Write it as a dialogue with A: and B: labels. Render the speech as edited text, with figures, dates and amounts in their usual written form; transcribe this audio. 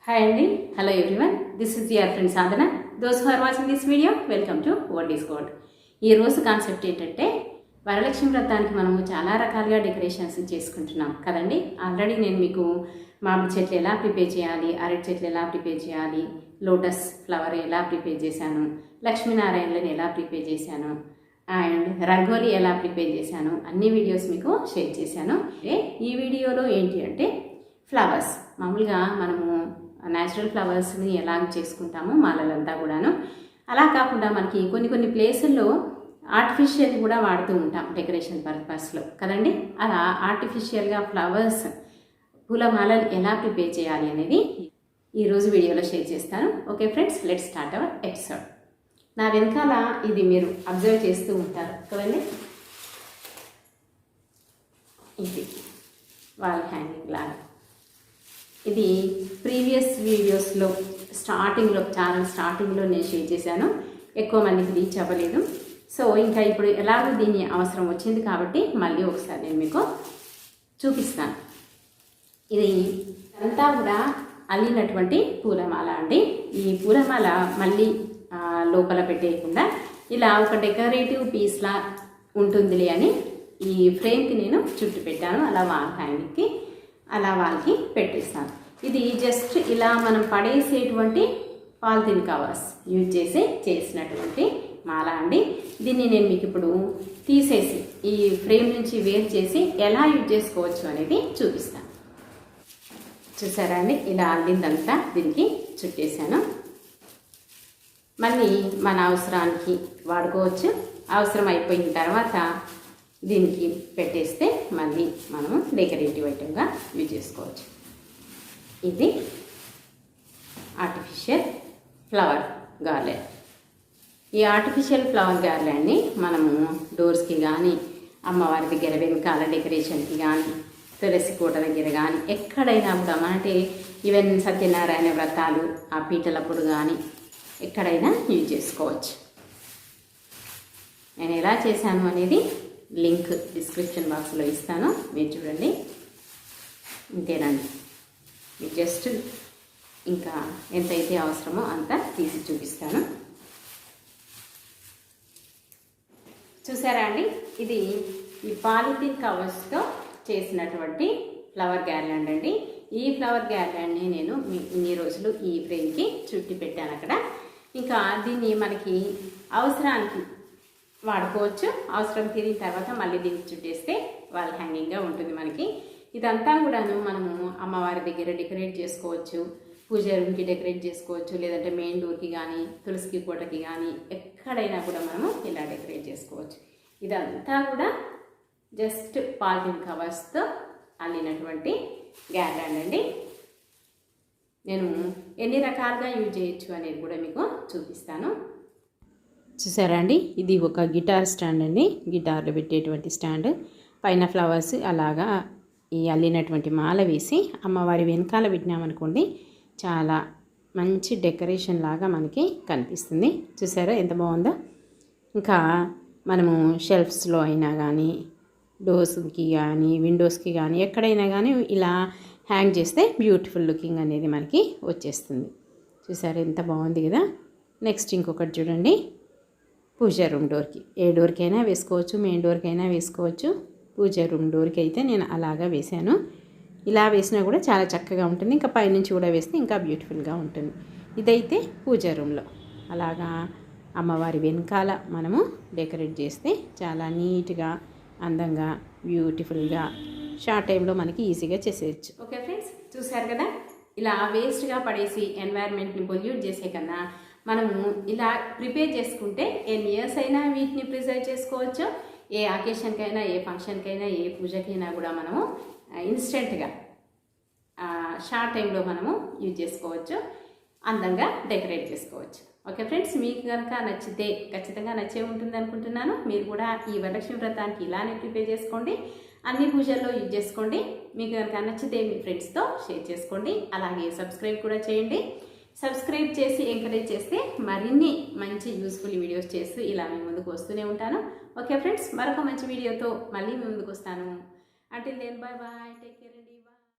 A: Hi Andy, hello everyone. This is your friend Sadhana. Those who are watching this video, welcome to What is God. ఈ రోజు concept ఏంటంటే వరలక్ష్మి వ్రతానికి మనము చాలా రకాలుగా డెకరేషన్స్ చేసుకుంటున్నాం కదండి. ఆల్రెడీ నేను మీకు మామిడి చెట్లు ఎలా ప్రిపేర్ చేయాలి, అరటి చెట్లు ఎలా ప్రిపేర్ చేయాలి, లోటస్ ఫ్లవర్ ఎలా ప్రిపేర్ చేశాను, లక్ష్మీనారాయణలను ఎలా ప్రిపేర్ చేశాను అండ్ రంగోలీ ఎలా ప్రిపేర్ చేశాను అన్ని వీడియోస్ మీకు షేర్ చేశాను. ఈ వీడియోలో ఏంటి అంటే ఫ్లవర్స్ మామూలుగా మనము న్యాచురల్ ఫ్లవర్స్ని ఎలా చేసుకుంటామో మాలలంతా కూడాను, అలా కాకుండా మనకి కొన్ని ప్లేసుల్లో ఆర్టిఫిషియల్ కూడా వాడుతూ ఉంటాం డెకరేషన్ పర్పస్లో కదండి. అలా ఆర్టిఫిషియల్గా ఫ్లవర్స్ పూలమాలలు ఎలా ప్రిపేర్ చేయాలి అనేది ఈరోజు వీడియోలో షేర్ చేస్తాను. Okay friends, let's start our episode. నా వెనకాల ఇది మీరు అబ్జర్వ్ చేస్తూ ఉంటారు కదండి, ఇది వాల్ హ్యాంగింగ్ లాగా. ఇది ప్రీవియస్ వీడియోస్లో ఛానల్ స్టార్టింగ్లో నేను షేర్ చేశాను, ఎక్కువ మందికి రీచ్ అవ్వలేదు. సో ఇంకా ఇప్పుడు ఎలాగో దీని అవసరం వచ్చింది కాబట్టి మళ్ళీ ఒకసారి నేను మీకు చూపిస్తాను. ఇది అంతా కూడా అల్లినటువంటి పూలమాల అండి. ఈ పూలమాల మళ్ళీ లోపల పెట్టేయకుండా ఇలా ఒక డెకరేటివ్ పీస్లా ఉంటుందిలే అని ఈ ఫ్రేమ్కి నేను చుట్టు పెట్టాను. అలా వాల్ హ్యాంగింగ్కి అలా వాళ్ళకి పెట్టేస్తాను. ఇది జస్ట్ ఇలా మనం పడేసేటువంటి పాలిథిన్ కవర్స్ యూజ్ చేసినటువంటి మాల అండి. దీన్ని నేను మీకు ఇప్పుడు తీసేసి ఈ ఫ్రేమ్ నుంచి వేరు చేసి ఎలా యూజ్ చేసుకోవచ్చు అనేది చూపిస్తాను. చూసారా అండి, ఇలా అల్లిందంతా దీనికి చుట్టేసాను. మళ్ళీ మన అవసరానికి వాడుకోవచ్చు. అవసరం అయిపోయిన తర్వాత దీనికి పెట్టేస్తే మళ్ళీ మనము డెకరేటివ్ ఐటెంగా యూజ్ చేసుకోవచ్చు. ఇది ఆర్టిఫిషియల్ ఫ్లవర్ గార్లెండ్. ఈ ఆర్టిఫిషియల్ ఫ్లవర్ గార్లెండ్ని మనము డోర్స్కి కానీ, అమ్మవారి దగ్గర వెనకాల డెకరేషన్కి కానీ, తులసి కోట దగ్గర కానీ ఎక్కడైనా కూడా అంటే ఈవెన్ సత్యనారాయణ వ్రతాలు ఆ పీటలప్పుడు కానీ ఎక్కడైనా యూజ్ చేసుకోవచ్చు. నేను ఎలా చేశాను అనేది లింక్ డిస్క్రిప్షన్ బాక్స్లో ఇస్తాను, మీరు చూడండి. ఇంతేనండి, మీకు జస్ట్ ఇంకా ఎంతైతే అవసరమో అంత తీసి చూపిస్తాను. చూసారా అండి, ఇది ఈ పాలిథిన్ కవర్స్తో చేసినటువంటి ఫ్లవర్ గార్లాండ్ అండి. ఈ ఫ్లవర్ గార్లాండ్ని నేను ఇన్ని రోజులు ఈ ఫ్రేమ్కి చుట్టి పెట్టాను అక్కడ. ఇంకా దీన్ని మనకి అవసరానికి వాడుకోవచ్చు. అవసరం తీరిన తర్వాత మళ్ళీ దీన్ని చుట్టేస్తే వాల్ హ్యాంగింగ్గా ఉంటుంది మనకి. ఇదంతా కూడాను మనము అమ్మవారి దగ్గర డెకరేట్ చేసుకోవచ్చు, పూజ రూమ్కి డెకరేట్ చేసుకోవచ్చు, లేదంటే మెయిన్ డోర్కి కానీ, తులసి కోటకి కానీ ఎక్కడైనా కూడా మనము ఇలా డెకరేట్ చేసుకోవచ్చు. ఇదంతా కూడా జస్ట్ పాలిథిన్ కవర్స్తో అల్లినటువంటి గార్లాండ్ అండి. నేను ఎన్ని రకాలుగా యూజ్ చేయొచ్చు అనేది కూడా మీకు చూపిస్తాను. చూసారా అండి, ఇది ఒక గిటార్ స్టాండ్ అండి. గిటార్లో పెట్టేటువంటి స్టాండ్, పైన ఫ్లవర్స్ అలాగా ఈ అల్లినటువంటి మాల వేసి అమ్మవారి వెనకాల పెట్టినామనుకోండి, చాలా మంచి డెకరేషన్ లాగా మనకి కనిపిస్తుంది. చూసారా ఎంత బాగుందో. ఇంకా మనము షెల్ఫ్స్లో అయినా కానీ, డోర్స్కి కానీ, విండోస్కి కానీ ఎక్కడైనా కానీ ఇలా హ్యాంగ్ చేస్తే బ్యూటిఫుల్ లుకింగ్ అనేది మనకి వచ్చేస్తుంది. చూసారా ఎంత బాగుంది కదా. నెక్స్ట్ ఇంకొకటి చూడండి, పూజా రూమ్ డోర్కి, ఏ డోర్కైనా వేసుకోవచ్చు, మెయిన్ డోర్కైనా వేసుకోవచ్చు. పూజా రూమ్ డోర్కి అయితే నేను అలాగా వేసాను. ఇలా వేసినా కూడా చాలా చక్కగా ఉంటుంది. ఇంకా పైనుంచి కూడా వేస్తే ఇంకా బ్యూటిఫుల్గా ఉంటుంది. ఇదైతే పూజా రూమ్లో అలాగా అమ్మవారి వెనకాల మనము డెకరేట్ చేస్తే చాలా నీట్గా, అందంగా, బ్యూటిఫుల్గా షార్ట్ టైంలో మనకి ఈజీగా చేసేయచ్చు. ఓకే ఫ్రెండ్స్, చూసారు కదా, ఇలా వేస్ట్గా పడేసి ఎన్వైర్న్మెంట్ని పొల్యూట్ చేసే కన్నా మనము ఇలా ప్రిపేర్ చేసుకుంటే ఎన్ని ఇయర్స్ అయినా వీటిని ప్రిజర్వ్ చేసుకోవచ్చు. ఏ అకేషన్కైనా, ఏ ఫంక్షన్కైనా, ఏ పూజకైనా కూడా మనము ఇన్స్టెంట్గా షార్ట్ టైంలో మనము యూజ్ చేసుకోవచ్చు, అందంగా డెకరేట్ చేసుకోవచ్చు. ఓకే ఫ్రెండ్స్, మీకు కనుక నచ్చితే ఖచ్చితంగా నచ్చే ఉంటుంది అనుకుంటున్నాను. మీరు కూడా ఈ వరలక్ష్మి వ్రతానికి ఇలానే ప్రిపేర్ చేసుకోండి, అన్ని పూజల్లో యూజ్ చేసుకోండి. మీకు కనుక నచ్చితే మీ ఫ్రెండ్స్తో షేర్ చేసుకోండి. అలాగే సబ్స్క్రైబ్ కూడా చేయండి. సబ్స్క్రైబ్ చేసి ఎంకరేజ్ చేస్తే మరిన్ని మంచి యూస్ఫుల్ వీడియోస్ చేస్తూ ఇలా మీ ముందుకు వస్తూనే ఉంటాను. ఓకే ఫ్రెండ్స్, మరొక మంచి వీడియోతో మళ్ళీ మీ ముందుకు వస్తాను. Until then, bye bye, take care.